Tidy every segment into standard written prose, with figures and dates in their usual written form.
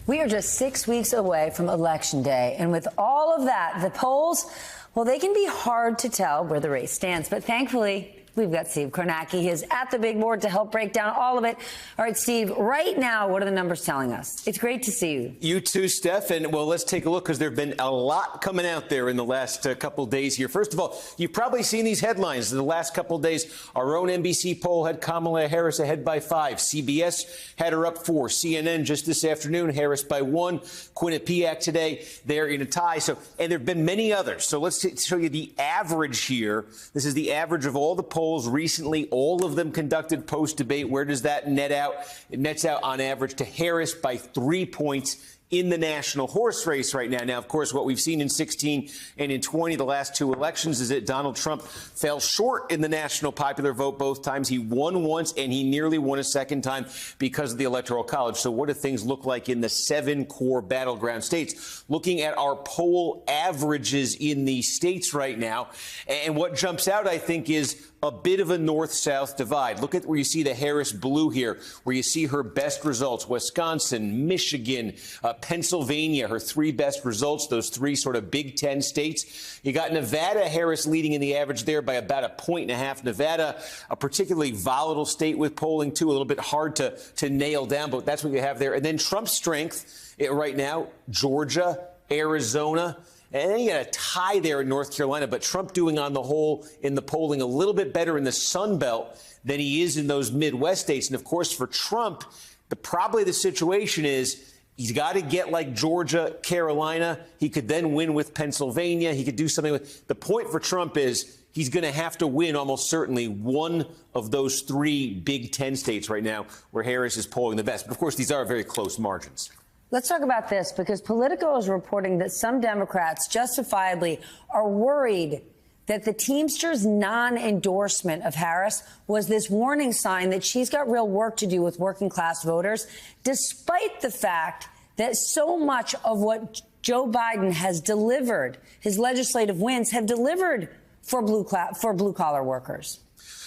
We are just 6 weeks away from Election Day. And with all of that, the polls, well, they can be hard to tell where the race stands. But thankfully, we've got Steve Kornacki. He is at the big board to help break down all of it. All right, Steve, right now, what are the numbers telling us? It's great to see you. You too, Steph. And, well, let's take a look because there have been a lot coming out there in the last couple of days here. First of all, you've probably seen these headlines in the last couple of days. Our own NBC poll had Kamala Harris ahead by 5. CBS had her up 4. CNN just this afternoon, Harris by 1. Quinnipiac today, they're in a tie. And there have been many others. So let's show you the average here. This is the average of all the polls recently, all of them conducted post-debate. Where does that net out? It nets out on average to Harris by 3 points in the national horse race right now. Now, of course, what we've seen in 16 and in 20, the last 2 elections, is that Donald Trump fell short in the national popular vote both times. He won once and he nearly won a second time because of the Electoral College. So what do things look like in the 7 core battleground states? Looking at our poll averages in these states right now, and what jumps out, I think, is a bit of a north-south divide. Look at where you see the Harris blue here, where you see her best results. Wisconsin, Michigan, Pennsylvania, her 3 best results, those 3 sort of Big Ten states. You got Nevada, Harris leading in the average there by about 1.5 points. Nevada, a particularly volatile state with polling, too, a little bit hard to nail down, but that's what you have there. And then Trump's strength right now, Georgia, Arizona. And then you got a tie there in North Carolina, but Trump doing on the whole in the polling a little bit better in the Sun Belt than he is in those Midwest states. And, of course, for Trump, probably the situation is he's got to get like Georgia, Carolina. He could then win with Pennsylvania. He could do something with. The point for Trump is he's going to have to win almost certainly one of those 3 Big Ten states right now where Harris is polling the best. But, of course, these are very close margins. Let's talk about this, because Politico is reporting that some Democrats justifiably are worried that the Teamsters' non-endorsement of Harris was this warning sign that she's got real work to do with working-class voters, despite the fact that so much of what Joe Biden has delivered, his legislative wins, have delivered for blue-collar workers.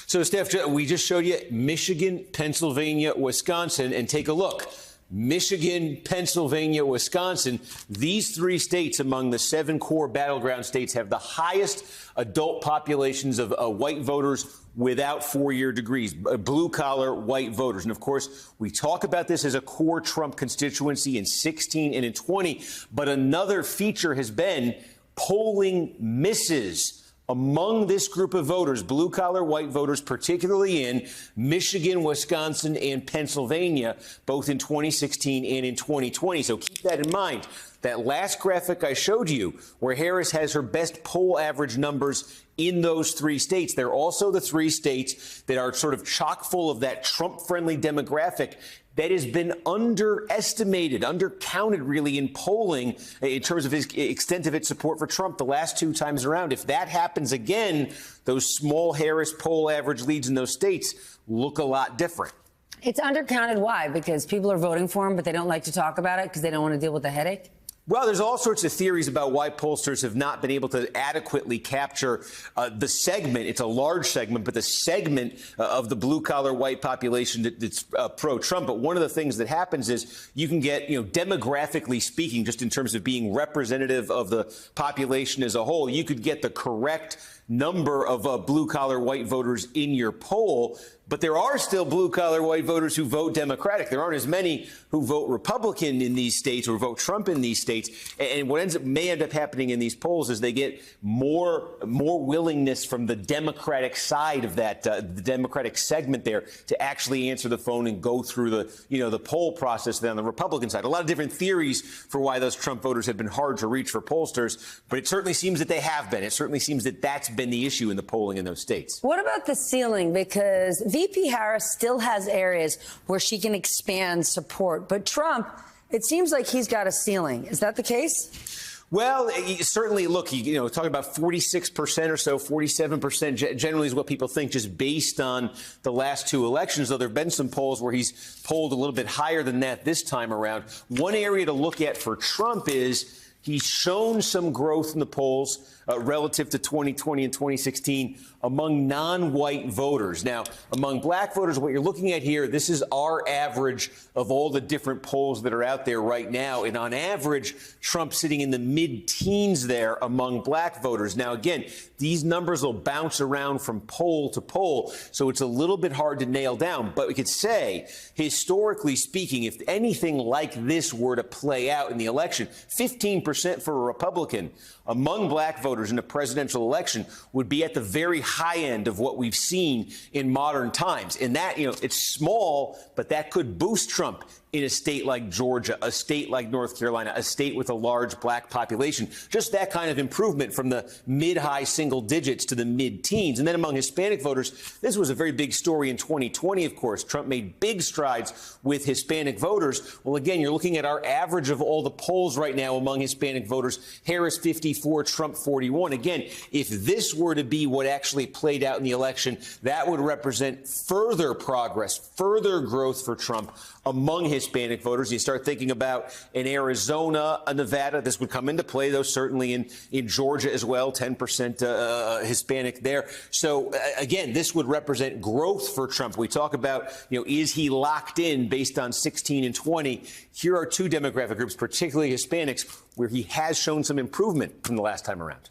So, Steph, we just showed you Michigan, Pennsylvania, Wisconsin, and take a look. Michigan, Pennsylvania, Wisconsin, these 3 states among the 7 core battleground states have the highest adult populations of white voters without 4-year degrees, blue-collar white voters. And, of course, we talk about this as a core Trump constituency in 16 and in 20. But another feature has been polling misses among this group of voters, blue-collar white voters, particularly in Michigan, Wisconsin, and Pennsylvania, both in 2016 and in 2020. So keep that in mind. That last graphic I showed you, where Harris has her best poll average numbers in those 3 states, they're also the 3 states that are sort of chock full of that Trump-friendly demographic that has been underestimated, undercounted, really, in polling in terms of his extent of its support for Trump the last 2 times around. If that happens again, those small Harris poll average leads in those states look a lot different. It's undercounted. Why? Because people are voting for him, but they don't like to talk about it because they don't want to deal with the headache? Well, there's all sorts of theories about why pollsters have not been able to adequately capture the segment. It's a large segment, but the segment of the blue-collar white population that's pro-Trump. But one of the things that happens is you can get, demographically speaking, just in terms of being representative of the population as a whole, you could get the correct number of blue-collar white voters in your poll. But there are still blue-collar white voters who vote Democratic. There aren't as many who vote Republican in these states or vote Trump in these states. And what may end up happening in these polls is they get more willingness from the Democratic side of that, the Democratic segment there, to actually answer the phone and go through the poll process than on the Republican side. A lot of different theories for why those Trump voters have been hard to reach for pollsters, but it certainly seems that they have been. It certainly seems that that's been the issue in the polling in those states. What about the ceiling? Because VP Harris still has areas where she can expand support. But Trump, it seems like he's got a ceiling. Is that the case? Well, certainly, look, talking about 46% or so, 47% generally is what people think just based on the last 2 elections, though there have been some polls where he's polled a little bit higher than that this time around. One area to look at for Trump is He's shown some growth in the polls relative to 2020 and 2016 among non-white voters. Now, among black voters, what you're looking at here, this is our average of all the different polls that are out there right now. And on average, Trump's sitting in the mid-teens there among black voters. Now, again, these numbers will bounce around from poll to poll, so it's a little bit hard to nail down. But we could say, historically speaking, if anything like this were to play out in the election, 15% for a Republican among black voters in a presidential election would be at the very high end of what we've seen in modern times. And that, it's small, but that could boost Trump in a state like Georgia, a state like North Carolina, a state with a large black population. Just that kind of improvement from the mid-high single digits to the mid-teens. And then among Hispanic voters, this was a very big story in 2020, of course. Trump made big strides with Hispanic voters. Well, again, you're looking at our average of all the polls right now among Hispanic voters. Harris 54, Trump 41. Again, if this were to be what actually played out in the election, that would represent further progress, further growth for Trump among Hispanic voters. You start thinking about in Arizona, Nevada, this would come into play, though, certainly in Georgia as well, 10% Hispanic there. So, again, this would represent growth for Trump. We talk about, is he locked in based on 16 and 20? Here are two demographic groups, particularly Hispanics, where he has shown some improvement from the last time around.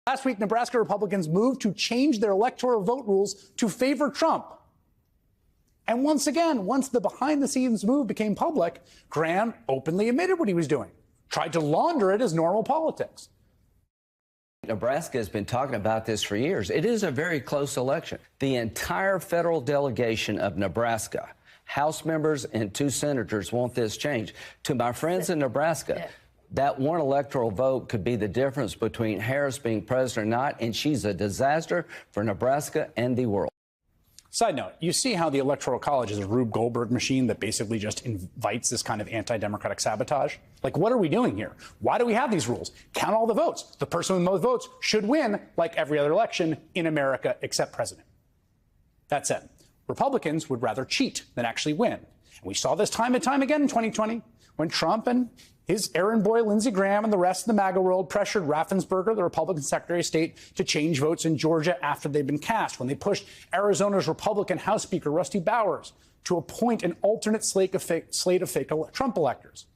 Last week, Nebraska Republicans moved to change their electoral vote rules to favor Trump. And once again, once the behind-the-scenes move became public, Graham openly admitted what he was doing, tried to launder it as normal politics. Nebraska has been talking about this for years. It is a very close election. The entire federal delegation of Nebraska, House members and 2 senators, want this change. To my friends in Nebraska, that one electoral vote could be the difference between Harris being president or not, and she's a disaster for Nebraska and the world. Side note, you see how the Electoral College is a Rube Goldberg machine that basically just invites this kind of anti-democratic sabotage? Like, what are we doing here? Why do we have these rules? Count all the votes. The person with most votes should win, like every other election in America except president. That said, Republicans would rather cheat than actually win. And we saw this time and time again in 2020 when Trump and his errand boy, Lindsey Graham, and the rest of the MAGA world pressured Raffensperger, the Republican Secretary of State, to change votes in Georgia after they'd been cast, when they pushed Arizona's Republican House Speaker, Rusty Bowers, to appoint an alternate slate of fake Trump electors.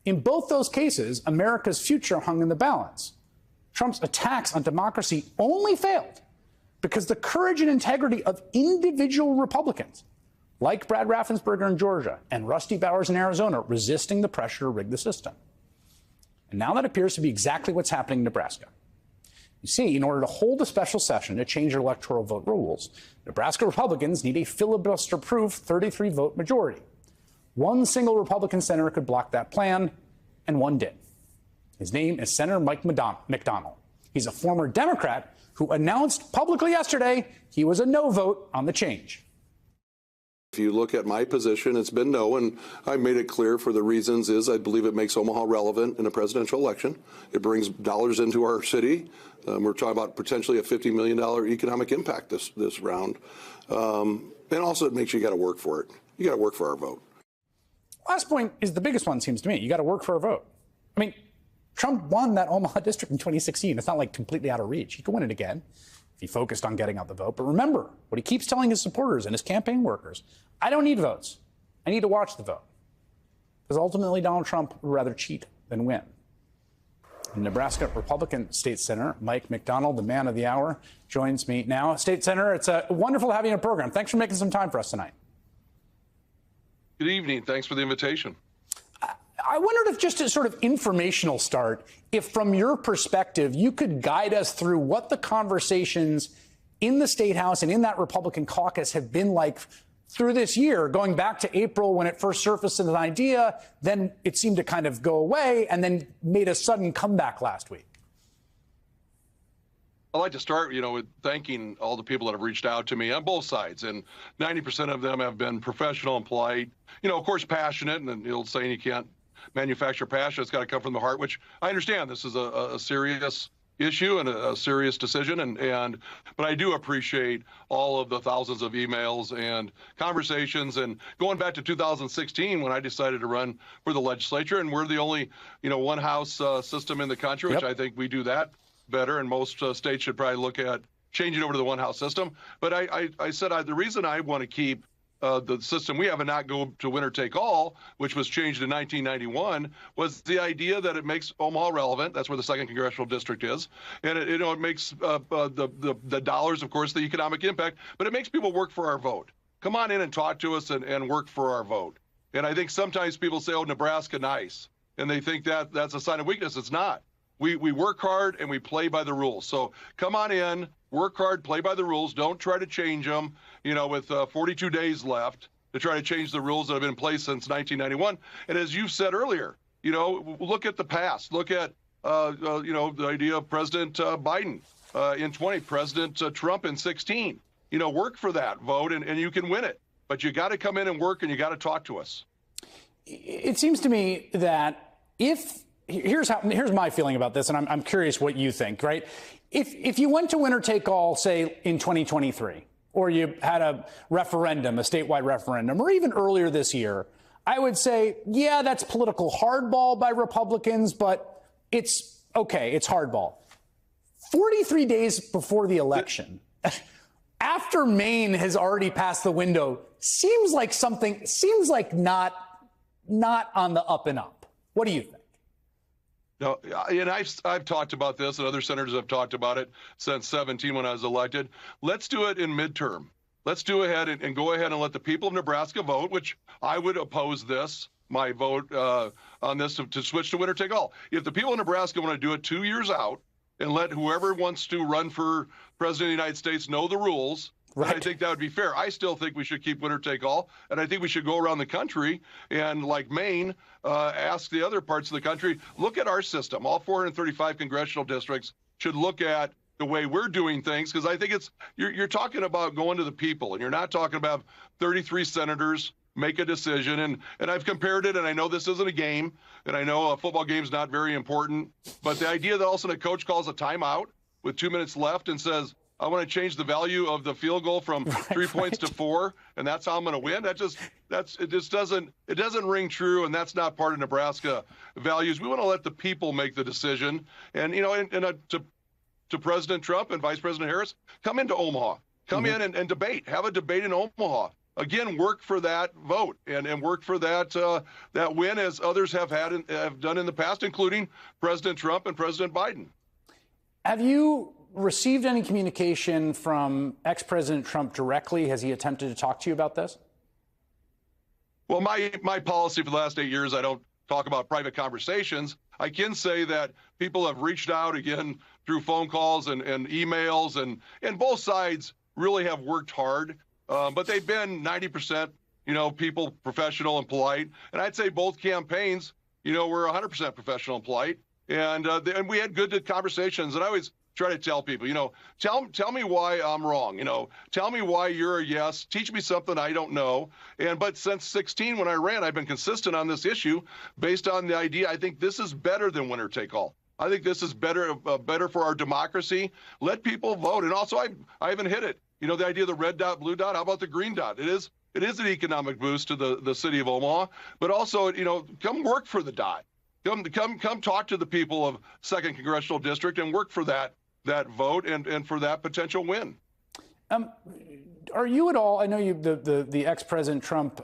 In both those cases, America's future hung in the balance. Trump's attacks on democracy only failed because the courage and integrity of individual Republicans, like Brad Raffensperger in Georgia and Rusty Bowers in Arizona, resisting the pressure to rig the system. And now that appears to be exactly what's happening in Nebraska. You see, in order to hold a special session to change their electoral vote rules, Nebraska Republicans need a filibuster-proof 33-vote majority. One single Republican senator could block that plan, and one did. His name is Senator Mike McDonald. He's a former Democrat who announced publicly yesterday he was a no vote on the change. If you look at my position, it's been no, and I made it clear for the reasons is I believe it makes Omaha relevant in a presidential election. It brings dollars into our city. We're talking about potentially a $50 million economic impact this round. And also it makes you got to work for it. You got to work for our vote. Last point is the biggest one, seems to me. You got to work for a vote. I mean, Trump won that Omaha district in 2016. It's not like completely out of reach. He could win it again if he focused on getting out the vote. But remember what he keeps telling his supporters and his campaign workers. I don't need votes. I need to watch the vote. Because ultimately, Donald Trump would rather cheat than win. And Nebraska Republican State Senator Mike McDonald, the man of the hour, joins me now. State Senator, it's wonderful to have you on the program. Thanks for making some time for us tonight. Good evening. Thanks for the invitation. I wondered if, just a sort of informational start, if from your perspective, you could guide us through what the conversations in the State House and in that Republican caucus have been like through this year, going back to April when it first surfaced as an idea, then it seemed to kind of go away and then made a sudden comeback last week. I'd like to start, with thanking all the people that have reached out to me on both sides. And 90% of them have been professional and polite, of course, passionate. And the old saying, you can't manufacture passion. It's got to come from the heart, which I understand. This is a serious, issue and a serious decision. But I do appreciate all of the thousands of emails and conversations. And going back to 2016, when I decided to run for the legislature, and we're the only, one house system in the country, which I think we do that better. And most states should probably look at changing over to the one house system. But I said the reason I want to keep the system we have and not go to winner take all, which was changed in 1991, was the idea that it makes Omaha relevant. That's where the 2nd Congressional District is. And it makes the dollars, of course, the economic impact, but it makes people work for our vote. Come on in and talk to us and work for our vote. And I think sometimes people say, oh, Nebraska, nice. And they think that that's a sign of weakness. It's not. We work hard and we play by the rules. So come on in, work hard, play by the rules. Don't try to change them, with 42 days left to try to change the rules that have been in place since 1991. And as you've said earlier, look at the past. Look at, the idea of President Biden in 20, President Trump in 16. Work for that vote and you can win it. But you got to come in and work and you got to talk to us. It seems to me that here's my feeling about this, and I'm curious what you think, right? If you went to winner take all, say in 2023, or you had a referendum, a statewide referendum, or even earlier this year, I would say, yeah, that's political hardball by Republicans, but it's okay, it's hardball. 43 days before the election, after Maine has already passed the window, seems like not on the up and up. What do you think? No, and I've talked about this, and other senators have talked about it since 17 when I was elected. Let's do it in midterm. Let's do ahead and go ahead and let the people of Nebraska vote, which I would oppose my vote on this to switch to winner take all. If the people of Nebraska want to do it 2 years out and let whoever wants to run for president of the United States know the rules, right, I think that would be fair. I still think we should keep winner take all, and I think we should go around the country and, like Maine, ask the other parts of the country, look at our system. All 435 congressional districts should look at the way we're doing things, because I think you're talking about going to the people, and you're not talking about 33 senators make a decision. And I've compared it, and I know this isn't a game, and I know a football game's not very important, but the idea that all of a sudden a coach calls a timeout with 2 minutes left and says, I want to change the value of the field goal from 3 points to 4, and that's how I'm going to win. It doesn't ring true, and that's not part of Nebraska values. We want to let the people make the decision. And to President Trump and Vice President Harris, come into Omaha, come in and debate, have a debate in Omaha. Again, work for that vote and work for that win, as others have done in the past, including President Trump and President Biden. Have you received any communication from ex-President Trump directly? Has he attempted to talk to you about this? Well, my policy for the last 8 years, I don't talk about private conversations. I can say that people have reached out again through phone calls and emails, and both sides really have worked hard, but they've been 90%, people professional and polite. And I'd say both campaigns, were 100% professional and polite. And we had good conversations. And I always try to tell people, tell me why I'm wrong. Tell me why you're a yes. Teach me something I don't know. But since 16, when I ran, I've been consistent on this issue based on the idea. I think this is better than winner take all. I think this is better for our democracy. Let people vote. And also, I haven't hit it. The idea of the red dot, blue dot. How about the green dot? It is an economic boost to the city of Omaha. But also, come work for the dot. Come talk to the people of 2nd Congressional District and work for that vote and for that potential win. Are you at all? I know the ex-President Trump,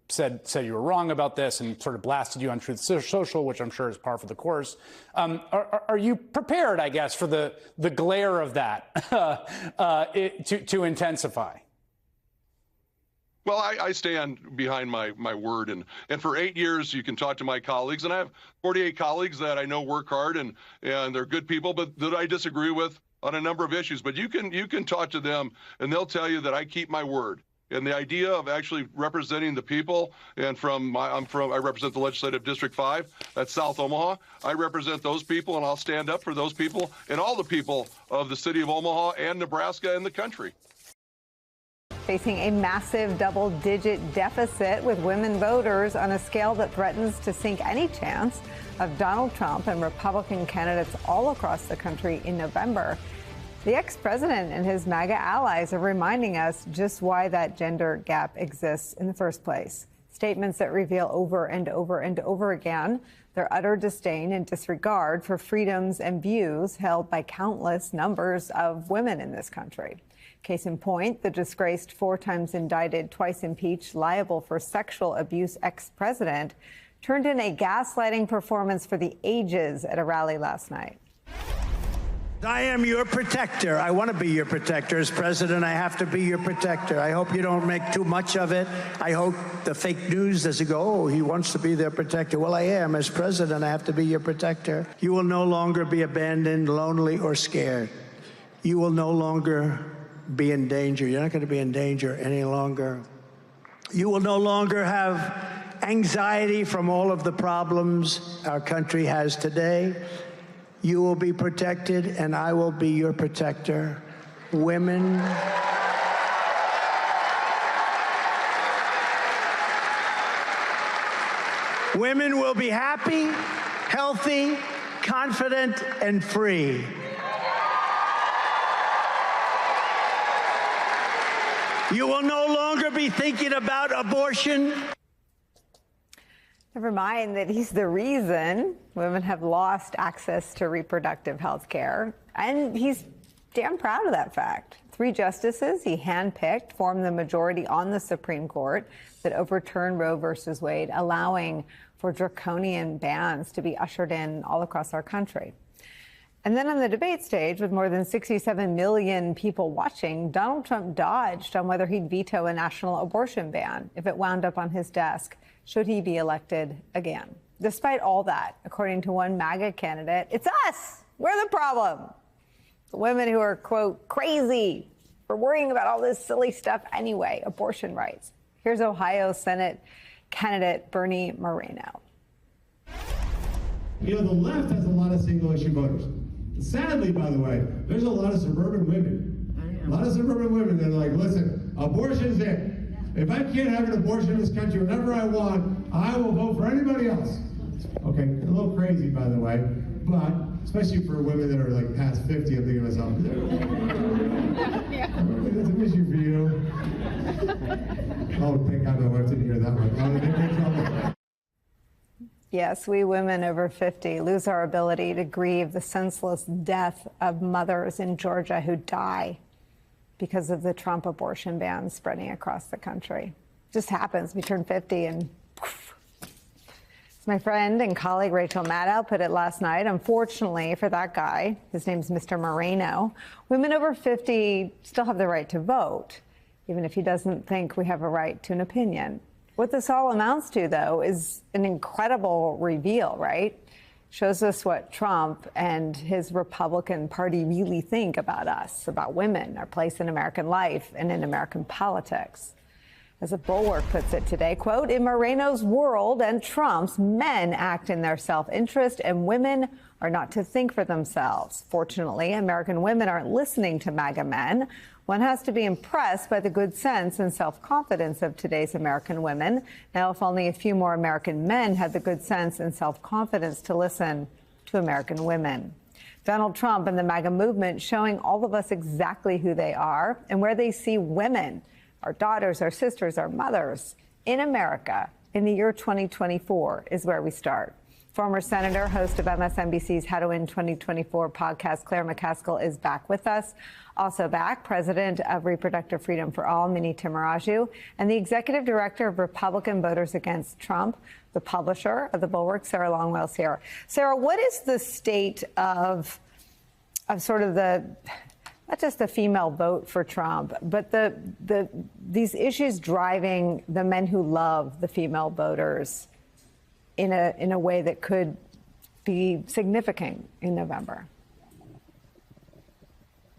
said you were wrong about this and sort of blasted you on Truth Social, which I'm sure is par for the course. Are you prepared, I guess, for the glare of that to intensify? Well, I stand behind my word, and for 8 years you can talk to my colleagues, and I have 48 colleagues that I know work hard and they're good people, but that I disagree with on a number of issues. But you can talk to them, and they'll tell you that I keep my word. And the idea of actually representing the people, and I represent the Legislative District 5, that's South Omaha. I represent those people, and I'll stand up for those people and all the people of the city of Omaha and Nebraska and the country. facing a massive double-digit deficit with women voters on a scale that threatens to sink any chance of Donald Trump and Republican candidates all across the country in November. The ex-president and his MAGA allies are reminding us just why that gender gap exists in the first place. Statements that reveal over and over and over again their utter disdain and disregard for freedoms and views held by countless numbers of women in this country. Case in point, the disgraced, 4 times indicted, twice impeached, liable for sexual abuse ex-president turned in a gaslighting performance for the ages at a rally last night. I am your protector. I want to be your protector. As president, I have to be your protector. I hope you don't make too much of it. I hope the fake news doesn't go, oh, he wants to be their protector. Well, I am. As president, I have to be your protector. You will no longer be abandoned, lonely, or scared. You will no longer be in danger. You're not going to be in danger any longer. You will no longer have anxiety from all of the problems our country has today. You will be protected, and I will be your protector. Women will be happy, healthy, confident, and free. You will no longer be thinking about abortion. Never mind that he's the reason women have lost access to reproductive health care. And he's damn proud of that fact. 3 justices he handpicked formed the majority on the Supreme Court that overturned Roe versus Wade, allowing for draconian bans to be ushered in all across our country. And then on the debate stage, with more than 67 million people watching, Donald Trump dodged on whether he'd veto a national abortion ban if it wound up on his desk, should he be elected again. Despite all that, according to one MAGA candidate, it's us. We're the problem. The women who are, quote, crazy for worrying about all this silly stuff anyway, abortion rights. Here's Ohio Senate candidate Bernie Moreno. You know, the left has a lot of single-issue voters. Sadly, by the way, there's a lot of suburban women. A lot of suburban women that are like, listen, abortion's it. If I can't have an abortion in this country whenever I want, I will vote for anybody else. Okay, a little crazy, by the way, but especially for women that are like past 50, I'm thinking to myself, that's an issue for you. Oh, thank God my wife didn't hear that one. Yes, we women over 50 lose our ability to grieve the senseless death of mothers in Georgia who die because of the Trump abortion ban spreading across the country. It just happens. We turn 50 and poof. As my friend and colleague Rachel Maddow put it last night, unfortunately for that guy, his name's Mr. Moreno, women over 50 still have the right to vote, even if he doesn't think we have a right to an opinion. What this all amounts to, though, is an incredible reveal, right? Shows us what Trump and his Republican Party really think about us, about women, our place in American life and in American politics. As a Bulwark puts it today, quote, in Moreno's world and Trump's, men act in their self-interest and women are not to think for themselves. Fortunately, American women aren't listening to MAGA men. One has to be impressed by the good sense and self-confidence of today's American women. Now, if only a few more American men had the good sense and self-confidence to listen to American women. Donald Trump and the MAGA movement showing all of us exactly who they are and where they see women, our daughters, our sisters, our mothers in America in the year 2024 is where we start. Former Senator, host of MSNBC's How to Win 2024 podcast, Claire McCaskill, is back with us. Also back, President of Reproductive Freedom for All, Mini Tamaraju, and the Executive Director of Republican Voters Against Trump, the publisher of the Bulwark, Sarah Longwell's here. Sarah, what is the state of sort of the, not just the female vote for Trump, but these issues driving the men who love the female voters in a way that could be significant in November?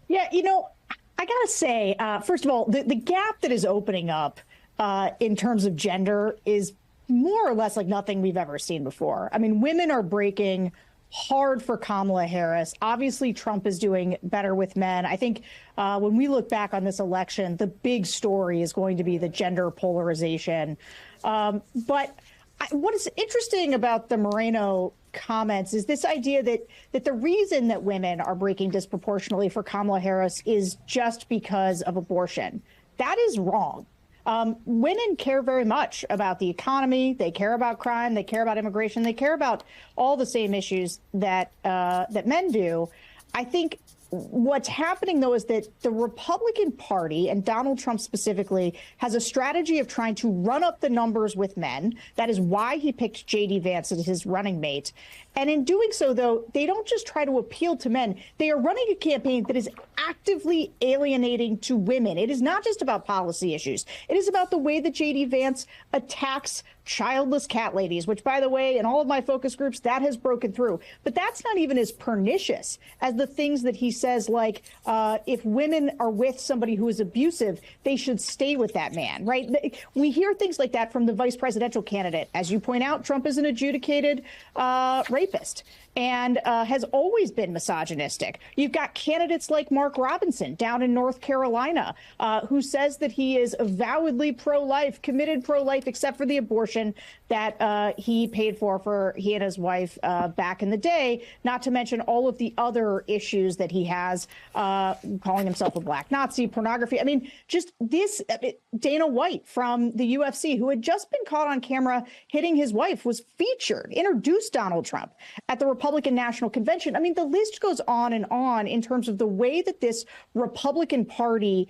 Yeah, you know, I got to say, first of all, the gap that is opening up in terms of gender is more or less like nothing we've ever seen before. I mean, women are breaking hard for Kamala Harris. Obviously, Trump is doing better with men. I think when we look back on this election, the big story is going to be the gender polarization. But what is interesting about the Moreno comments is this idea that the reason that women are breaking disproportionately for Kamala Harris is just because of abortion. That is wrong. Women care very much about the economy. They care about crime. They care about immigration. They care about all the same issues that that men do. I think what's happening, though, is that the Republican Party, and Donald Trump specifically, has a strategy of trying to run up the numbers with men. That is why he picked J.D. Vance as his running mate. And in doing so, though, they don't just try to appeal to men. They are running a campaign that is actively alienating to women. It is not just about policy issues. It is about the way that J.D. Vance attacks childless cat ladies, which, by the way, in all of my focus groups, that has broken through. But that's not even as pernicious as the things that he says, like if women are with somebody who is abusive, they should stay with that man, right? We hear things like that from the vice presidential candidate. As you point out, Trump is an adjudicated rapist and has always been misogynistic. You've got candidates like Mark Robinson down in North Carolina, who says that he is avowedly pro-life, committed pro-life, except for the abortion that he paid for he and his wife back in the day, not to mention all of the other issues that he has, calling himself a black Nazi, pornography. I mean, just this, Dana White from the UFC, who had just been caught on camera hitting his wife, was featured, introduced Donald Trump at the Republican National Convention. I mean, the list goes on in terms of the way that this Republican Party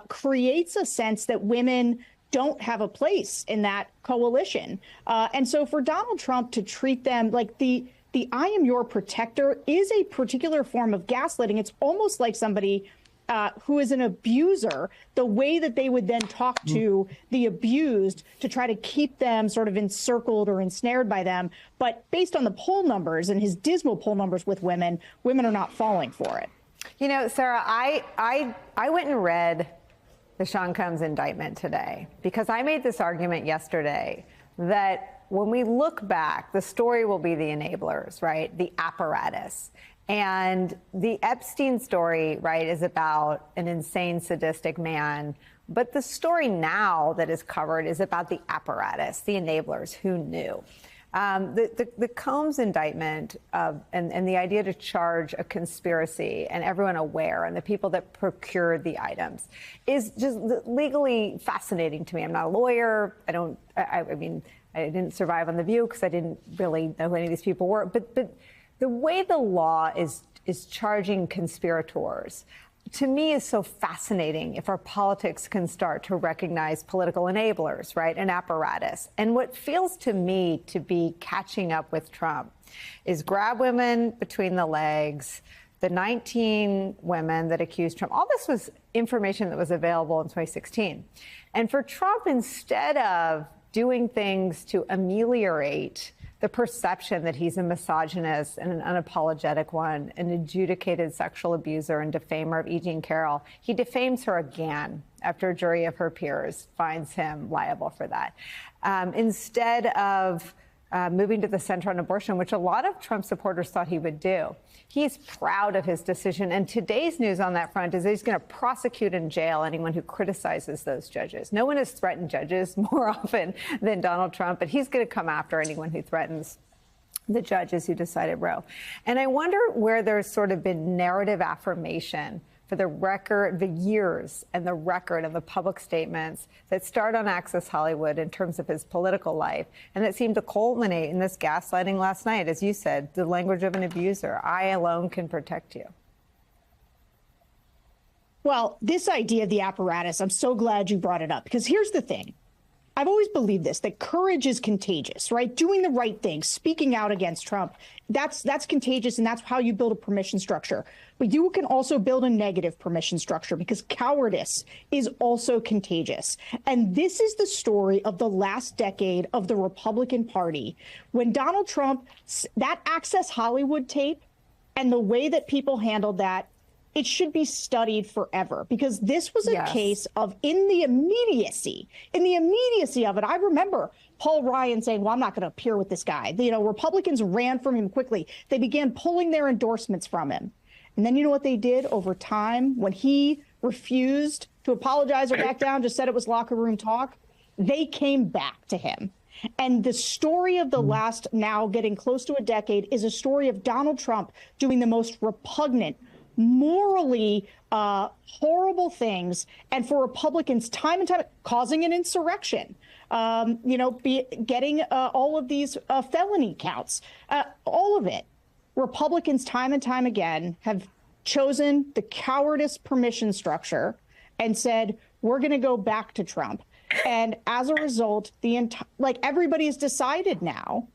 creates a sense that women don't have a place in that coalition. And so for Donald Trump to treat them like the I am your protector is a particular form of gaslighting. It's almost like somebody who is an abuser, the way that they would then talk to the abused to try to keep them sort of encircled or ensnared by them. But based on the poll numbers and his dismal poll numbers with women, women are not falling for it. You know, Sarah, I went and read the Sean Combs indictment today because I made this argument yesterday that when we look back, the story will be the enablers, right? The apparatus. And the Epstein story, right, is about an insane, sadistic man. But the story now that is covered is about the apparatus, the enablers, who knew. The Combs indictment and the idea to charge a conspiracy and everyone aware and the people that procured the items is just legally fascinating to me. I'm not a lawyer. I mean, I didn't survive on The View because I didn't really know who any of these people were. But the way the law is charging conspirators, to me, is so fascinating if our politics can start to recognize political enablers, right, an apparatus. And what feels to me to be catching up with Trump is grab women between the legs, the 19 women that accused Trump. All this was information that was available in 2016. And for Trump, instead of doing things to ameliorate the perception that he's a misogynist and an unapologetic one, an adjudicated sexual abuser and defamer of E. Jean Carroll, he defames her again after a jury of her peers finds him liable for that. Instead of moving to the center on abortion, which a lot of Trump supporters thought he would do, he's proud of his decision. And today's news on that front is that he's going to prosecute and jail anyone who criticizes those judges. No one has threatened judges more often than Donald Trump, but he's going to come after anyone who threatens the judges who decided Roe. And I wonder where there's sort of been narrative affirmation for the record, the years and the record of the public statements that start on Access Hollywood in terms of his political life, and that seemed to culminate in this gaslighting last night, as you said, the language of an abuser. I alone can protect you. Well, this idea of the apparatus, I'm so glad you brought it up, because here's the thing. I've always believed this, that courage is contagious, right? Doing the right thing, speaking out against Trump, that's contagious, and that's how you build a permission structure. But you can also build a negative permission structure because cowardice is also contagious. And this is the story of the last decade of the Republican Party. When Donald Trump, that Access Hollywood tape and the way that people handled that it should be studied forever, because this was a Yes. case of in the immediacy of it. I remember Paul Ryan saying, well, I'm not going to appear with this guy. You know, Republicans ran from him quickly. They began pulling their endorsements from him. And then you know what they did over time when he refused to apologize or back down, just said it was locker room talk? They came back to him. And the story of the last, now getting close to a decade, is a story of Donald Trump doing the most repugnant, morally horrible things, and for Republicans time and time causing an insurrection, getting all of these felony counts, all of it. Republicans time and time again have chosen the cowardice permission structure and said, we're going to go back to Trump. And as a result, everybody's decided now,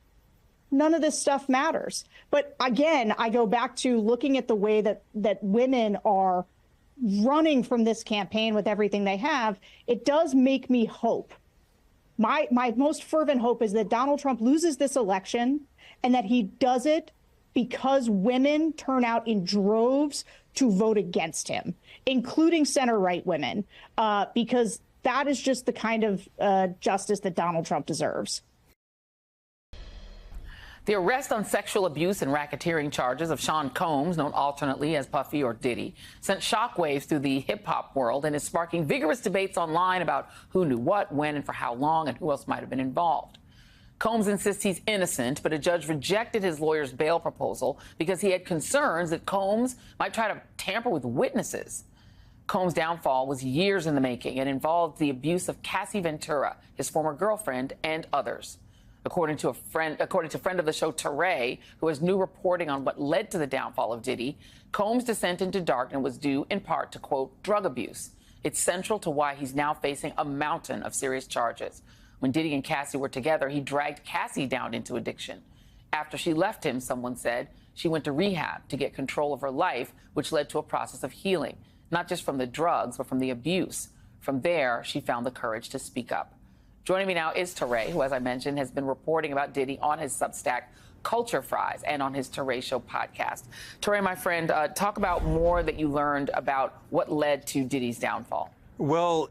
none of this stuff matters. But again, I go back to looking at the way that women are running from this campaign with everything they have. It does make me hope. My most fervent hope is that Donald Trump loses this election and that he does it because women turn out in droves to vote against him, including center-right women, because that is just the kind of justice that Donald Trump deserves. The arrest on sexual abuse and racketeering charges of Sean Combs, known alternately as Puffy or Diddy, sent shockwaves through the hip-hop world and is sparking vigorous debates online about who knew what, when, and for how long, and who else might have been involved. Combs insists he's innocent, but a judge rejected his lawyer's bail proposal because he had concerns that Combs might try to tamper with witnesses. Combs' downfall was years in the making and involved the abuse of Cassie Ventura, his former girlfriend, and others. According to friend of the show, Teray, who has new reporting on what led to the downfall of Diddy, Combs' descent into darkness was due in part to, quote, drug abuse. It's central to why he's now facing a mountain of serious charges. When Diddy and Cassie were together, he dragged Cassie down into addiction. After she left him, someone said, she went to rehab to get control of her life, which led to a process of healing, not just from the drugs, but from the abuse. From there, she found the courage to speak up. Joining me now is Teray, who, as I mentioned, has been reporting about Diddy on his Substack, Culture Fries, and on his Teray Show podcast. Teray, my friend, talk about more that you learned about what led to Diddy's downfall. Well,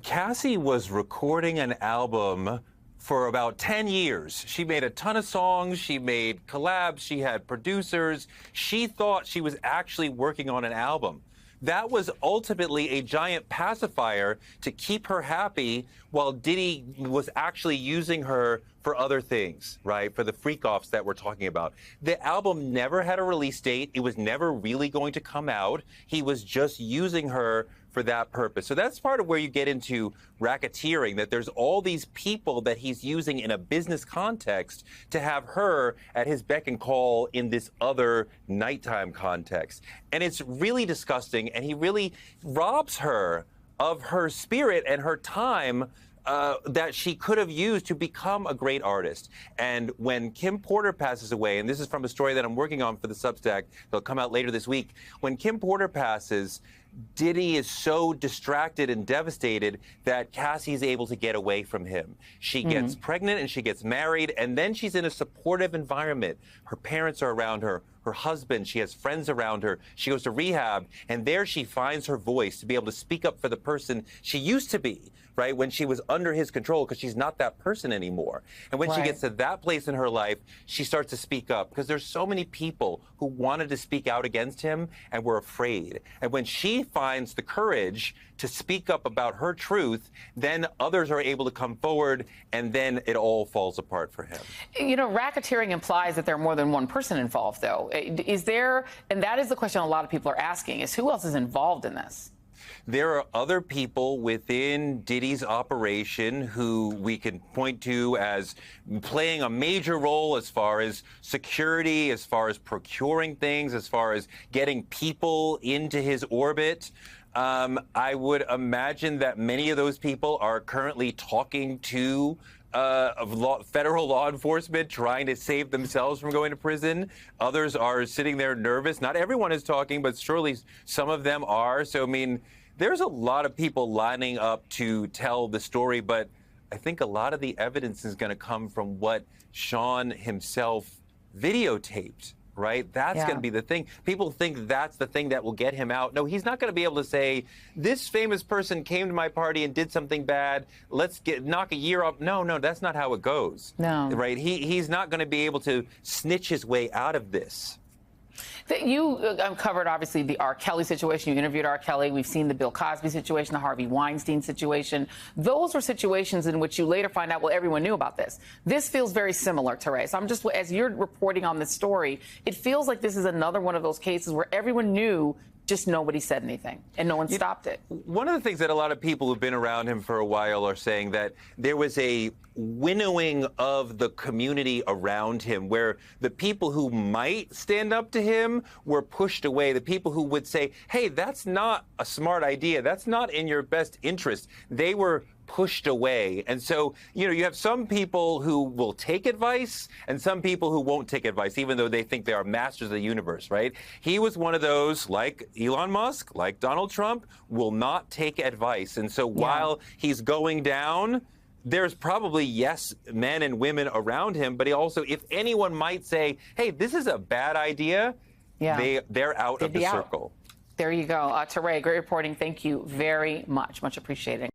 Cassie was recording an album for about 10 years. She made a ton of songs. She made collabs. She had producers. She thought she was actually working on an album. That was ultimately a giant pacifier to keep her happy while Diddy was actually using her for other things, right? For the freak-offs that we're talking about. The album never had a release date. It was never really going to come out. He was just using her for that purpose. So that's part of where you get into racketeering, that there's all these people that he's using in a business context to have her at his beck and call in this other nighttime context. And it's really disgusting, and he really robs her of her spirit and her time that she could have used to become a great artist. And when Kim Porter passes away, and this is from a story that I'm working on for the Substack, that'll come out later this week, when Kim Porter passes, Diddy is so distracted and devastated that Cassie's able to get away from him. She gets pregnant and she gets married, and then she's in a supportive environment. Her parents are around her, her husband, she has friends around her. She goes to rehab, and there she finds her voice to be able to speak up for the person she used to be, right, when she was under his control, because she's not that person anymore. And when she gets to that place in her life, she starts to speak up, because there's so many people who wanted to speak out against him and were afraid. And when she finds the courage to speak up about her truth, then others are able to come forward, and then it all falls apart for him. Racketeering implies that there are more than one person involved, though. Is there, and that is the question a lot of people are asking, is who else is involved in this? There are other people within Diddy's operation who we can point to as playing a major role as far as security, as far as procuring things, as far as getting people into his orbit. I would imagine that many of those people are currently talking to federal law enforcement, trying to save themselves from going to prison. Others are sitting there nervous. Not everyone is talking, but surely some of them are. So, I mean, there's a lot of people lining up to tell the story, but I think a lot of the evidence is going to come from what Sean himself videotaped right? That's Yeah. going to be the thing. People think that's the thing that will get him out. No, he's not going to be able to say, this famous person came to my party and did something bad. Let's knock a year off. No, that's not how it goes. No. Right? He's not going to be able to snitch his way out of this. You covered, obviously, the R. Kelly situation. You interviewed R. Kelly. We've seen the Bill Cosby situation, the Harvey Weinstein situation. Those were situations in which you later find out, well, everyone knew about this. This feels very similar, Therese. So I'm just, as you're reporting on this story, it feels like this is another one of those cases where everyone knew, just nobody said anything and no one stopped it. One of the things that a lot of people who've been around him for a while are saying that there was a winnowing of the community around him where the people who might stand up to him were pushed away. The people who would say, hey, that's not a smart idea. That's not in your best interest. They were pushed away. And so, you have some people who will take advice and some people who won't take advice, even though they think they are masters of the universe, right? He was one of those, like Elon Musk, like Donald Trump, will not take advice. And so while he's going down, there's probably, yes, men and women around him, but he also, if anyone might say, hey, this is a bad idea, they're out of the circle. There you go. Therese, great reporting. Thank you very much. Much appreciated.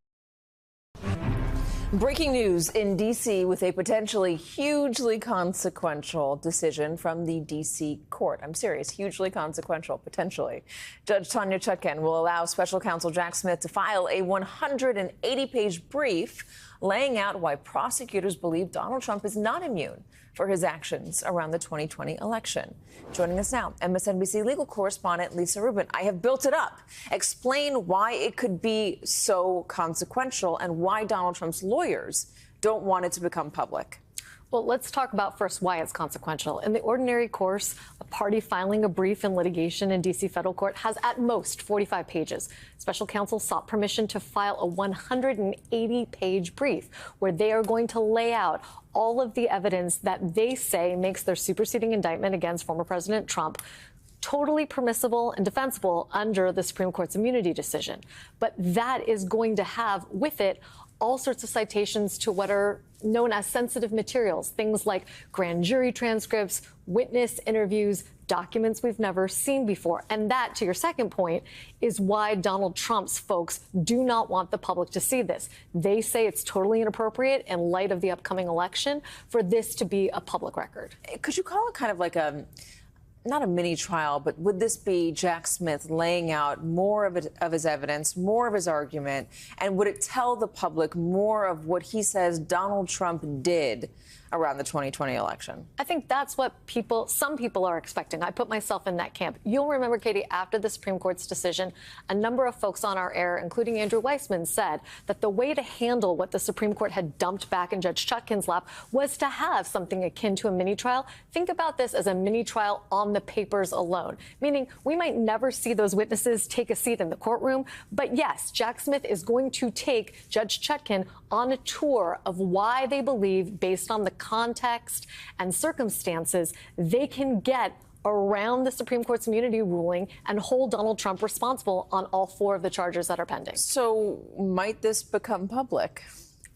Breaking news in D.C. with a potentially hugely consequential decision from the D.C. court. I'm serious, hugely consequential, potentially. Judge Tanya Chutkan will allow special counsel Jack Smith to file a 180-page brief laying out why prosecutors believe Donald Trump is not immune for his actions around the 2020 election. Joining us now, MSNBC legal correspondent Lisa Rubin. I have built it up. Explain why it could be so consequential and why Donald Trump's lawyers don't want it to become public. Well, let's talk about first why it's consequential. In the ordinary course, a party filing a brief in litigation in D.C. federal court has at most 45 pages. Special counsel sought permission to file a 180-page brief where they are going to lay out all of the evidence that they say makes their superseding indictment against former President Trump totally permissible and defensible under the Supreme Court's immunity decision. But that is going to have with it all sorts of citations to what are known as sensitive materials, things like grand jury transcripts, witness interviews, documents we've never seen before. And that, to your second point, is why Donald Trump's folks do not want the public to see this. They say it's totally inappropriate in light of the upcoming election for this to be a public record. Could you call it kind of like not a mini trial, but would this be Jack Smith laying out more of his evidence, more of his argument, and would it tell the public more of what he says Donald Trump did around the 2020 election? I think that's what some people are expecting. I put myself in that camp. You'll remember, Katie, after the Supreme Court's decision, a number of folks on our air, including Andrew Weissman, said that the way to handle what the Supreme Court had dumped back in Judge Chutkan's lap was to have something akin to a mini trial. Think about this as a mini trial on the papers alone, meaning we might never see those witnesses take a seat in the courtroom. But yes, Jack Smith is going to take Judge Chutkan on a tour of why they believe, based on the context and circumstances, they can get around the Supreme Court's immunity ruling and hold Donald Trump responsible on all four of the charges that are pending. So might this become public?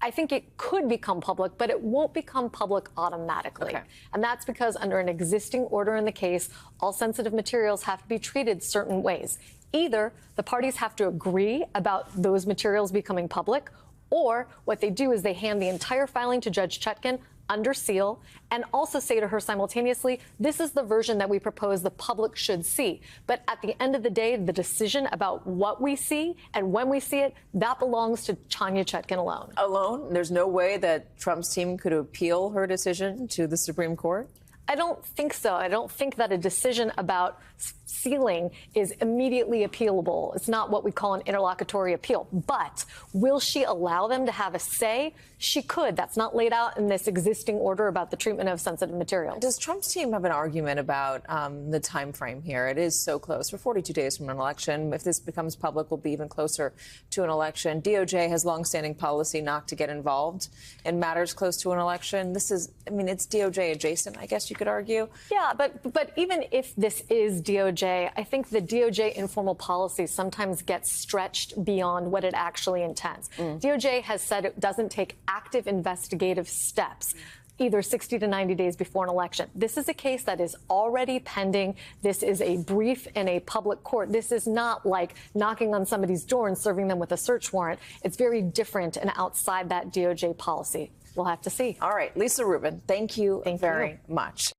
I think it could become public, but it won't become public automatically. Okay. And that's because under an existing order in the case, all sensitive materials have to be treated certain ways. Either the parties have to agree about those materials becoming public, or what they do is they hand the entire filing to Judge Chutkan under seal and also say to her simultaneously, this is the version that we propose the public should see. But at the end of the day, the decision about what we see and when we see it, that belongs to Tanya Chutkan alone. Alone? There's no way that Trump's team could appeal her decision to the Supreme Court? I don't think so. I don't think that a decision about sealing is immediately appealable. It's not what we call an interlocutory appeal. But will she allow them to have a say? She could. That's not laid out in this existing order about the treatment of sensitive materials. Does Trump's team have an argument about the time frame here? It is so close. We're 42 days from an election. If this becomes public, we'll be even closer to an election. DOJ has longstanding policy not to get involved in matters close to an election. This is, I mean, it's DOJ adjacent, I guess you could argue. Yeah, but even if this is DOJ, I think the DOJ informal policy sometimes gets stretched beyond what it actually intends. DOJ has said it doesn't take active investigative steps. either 60 to 90 days before an election. This is a case that is already pending. This is a brief in a public court. This is not like knocking on somebody's door and serving them with a search warrant. It's very different and outside that DOJ policy. We'll have to see. All right, Lisa Rubin, thank you very much.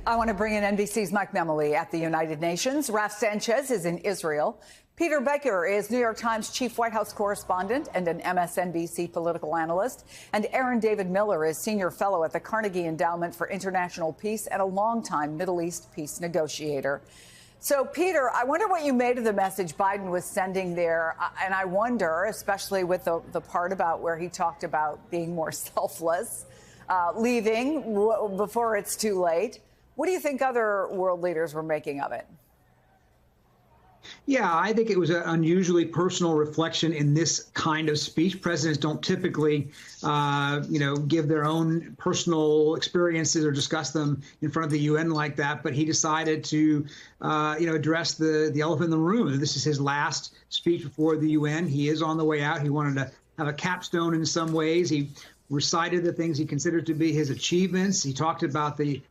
I want to bring in NBC's Mike Memoli at the United Nations. Raf Sanchez is in Israel. Peter Becker is New York Times chief White House correspondent and an MSNBC political analyst. And Aaron David Miller is senior fellow at the Carnegie Endowment for International Peace and a longtime Middle East peace negotiator. So, Peter, I wonder what you made of the message Biden was sending there. And I wonder, especially with the part about where he talked about being more selfless, leaving before it's too late. What do you think other world leaders were making of it? Yeah, I think it was an unusually personal reflection in this kind of speech. Presidents don't typically, give their own personal experiences or discuss them in front of the UN like that. But he decided to, address the elephant in the room. This is his last speech before the UN. He is on the way out. He wanted to have a capstone in some ways. He recited the things he considered to be his achievements. He talked about the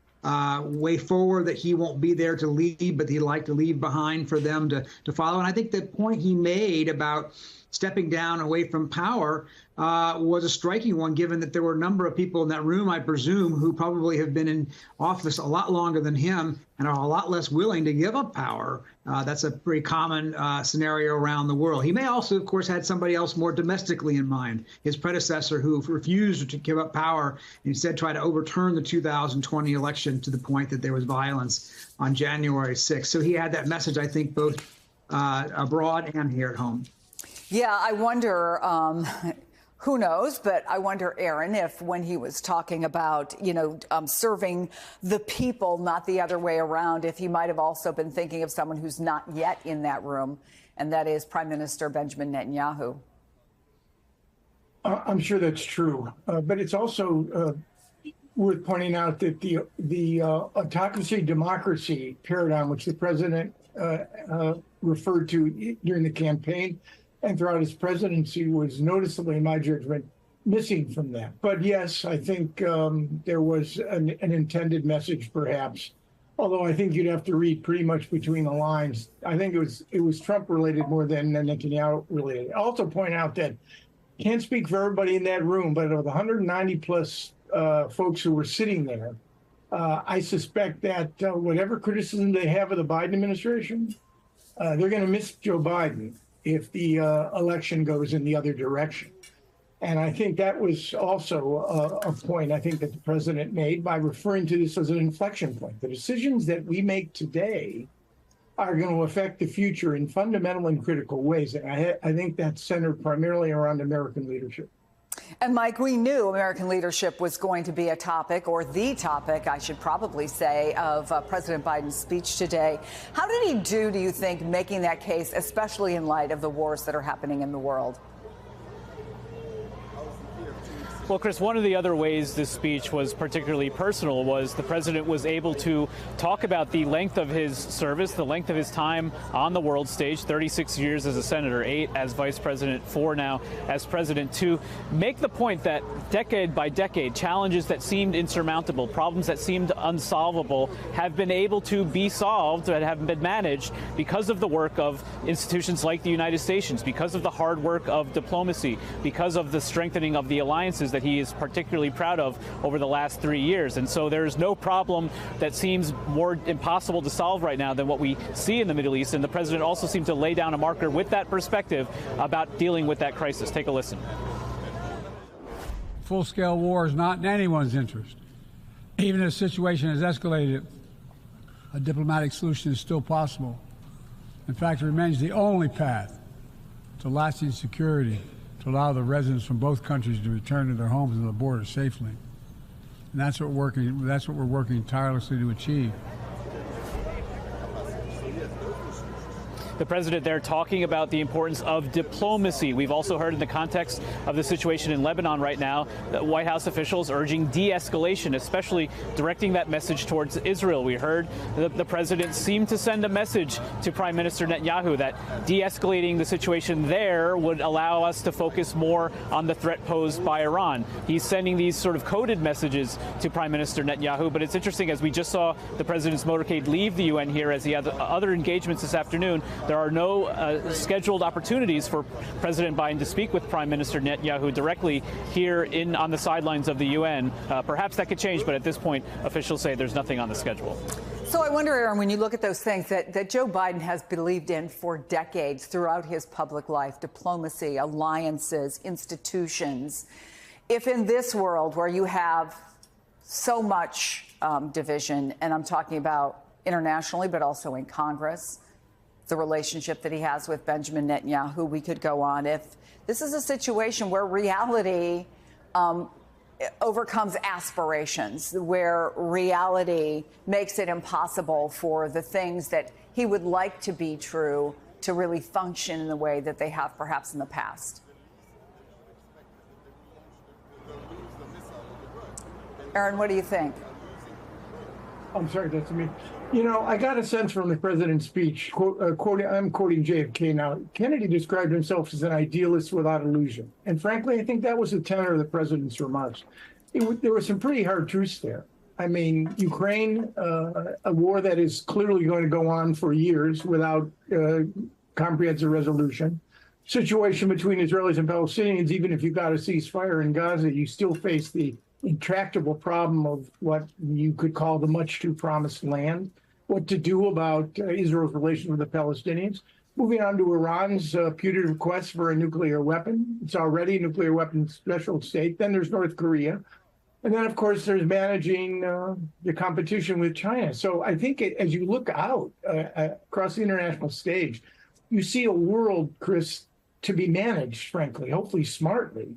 way forward, that he won't be there to lead, but he'd like to leave behind for them to follow. And I think the point he made about stepping down away from power was a striking one, given that there were a number of people in that room, I presume, who probably have been in office a lot longer than him and are a lot less willing to give up power. That's a pretty common scenario around the world. He may also, of course, had somebody else more domestically in mind, his predecessor, who refused to give up power and instead tried to overturn the 2020 election to the point that there was violence on January 6th. So he had that message, I think, both abroad and here at home. Yeah, I wonder, who knows, but I wonder, Aaron, if when he was talking about, serving the people, not the other way around, if he might have also been thinking of someone who's not yet in that room, and that is Prime Minister Benjamin Netanyahu. I'm sure that's true, but it's also worth pointing out that the autocracy democracy paradigm, which the president referred to during the campaign and throughout his presidency, was noticeably, in my judgment, missing from that. But yes, I think there was an intended message, perhaps. Although I think you'd have to read pretty much between the lines. I think it was Trump related more than Netanyahu related. I'll also point out that can't speak for everybody in that room, but of the 190 plus folks who were sitting there, I suspect that whatever criticism they have of the Biden administration, they're going to miss Joe Biden if the election goes in the other direction. And I think that was also a point I think that the president made by referring to this as an inflection point. The decisions that we make today are going to affect the future in fundamental and critical ways. And I think that's centered primarily around American leadership. And Mike, we knew American leadership was going to be a topic, or the topic, I should probably say, of President Biden's speech today. How did he do you think, making that case, especially in light of the wars that are happening in the world? Well, Chris, one of the other ways this speech was particularly personal was the president was able to talk about the length of his service, the length of his time on the world stage, 36 years as a senator, 8 as vice president, 4 now as president, to make the point that decade by decade, challenges that seemed insurmountable, problems that seemed unsolvable, have been able to be solved and have been managed because of the work of institutions like the United States, because of the hard work of diplomacy, because of the strengthening of the alliances that he is particularly proud of over the last 3 years. And so there's no problem that seems more impossible to solve right now than what we see in the Middle East. And the president also seemed to lay down a marker with that perspective about dealing with that crisis. Take a listen. Full-scale war is not in anyone's interest. Even if the situation has escalated, a diplomatic solution is still possible. In fact, it remains the only path to lasting security, to allow the residents from both countries to return to their homes and the border safely. And that's what we're working tirelessly to achieve. the president there talking about the importance of diplomacy. We've also heard in the context of the situation in Lebanon right now, that White House officials urging de-escalation, especially directing that message towards Israel. We heard the president seem to send a message to Prime Minister Netanyahu that de-escalating the situation there would allow us to focus more on the threat posed by Iran. He's sending these sort of coded messages to Prime Minister Netanyahu, but it's interesting, as we just saw the president's motorcade leave the UN here as he had other engagements this afternoon, there are no scheduled opportunities for President Biden to speak with Prime Minister Netanyahu directly here on the sidelines of the UN. Perhaps that could change, but at this point, officials say there's nothing on the schedule. So I wonder, Aaron, when you look at those things that Joe Biden has believed in for decades throughout his public life, diplomacy, alliances, institutions, if in this world where you have so much division, and I'm talking about internationally, but also in Congress, the relationship that he has with Benjamin Netanyahu, we could go on. If this is a situation where reality overcomes aspirations, where reality makes it impossible for the things that he would like to be true to really function in the way that they have perhaps in the past. Aaron, what do you think? I'm sorry, that's me. You know, I got a sense from the president's speech, I'm quoting JFK now, Kennedy described himself as an idealist without illusion. And frankly, I think that was the tenor of the president's remarks. There were some pretty hard truths there. I mean, Ukraine, a war that is clearly going to go on for years without comprehensive resolution. Situation between Israelis and Palestinians, even if you got a ceasefire in Gaza, you still face the intractable problem of what you could call the much too promised land, what to do about Israel's relation with the Palestinians. Moving on to Iran's putative quest for a nuclear weapon. It's already a nuclear weapon special state. Then there's North Korea. And then, of course, there's managing the competition with China. So I think as you look out across the international stage, you see a world, Chris, to be managed, frankly, hopefully smartly,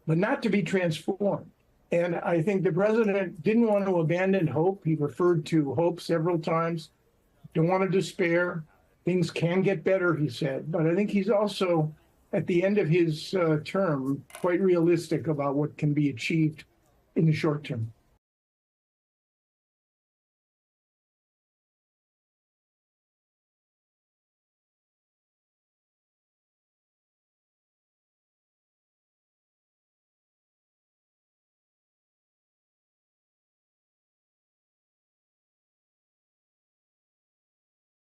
but not to be transformed. And I think the president didn't want to abandon hope. He referred to hope several times. Don't want to despair. Things can get better, he said. But I think he's also, at the end of his term, quite realistic about what can be achieved in the short term.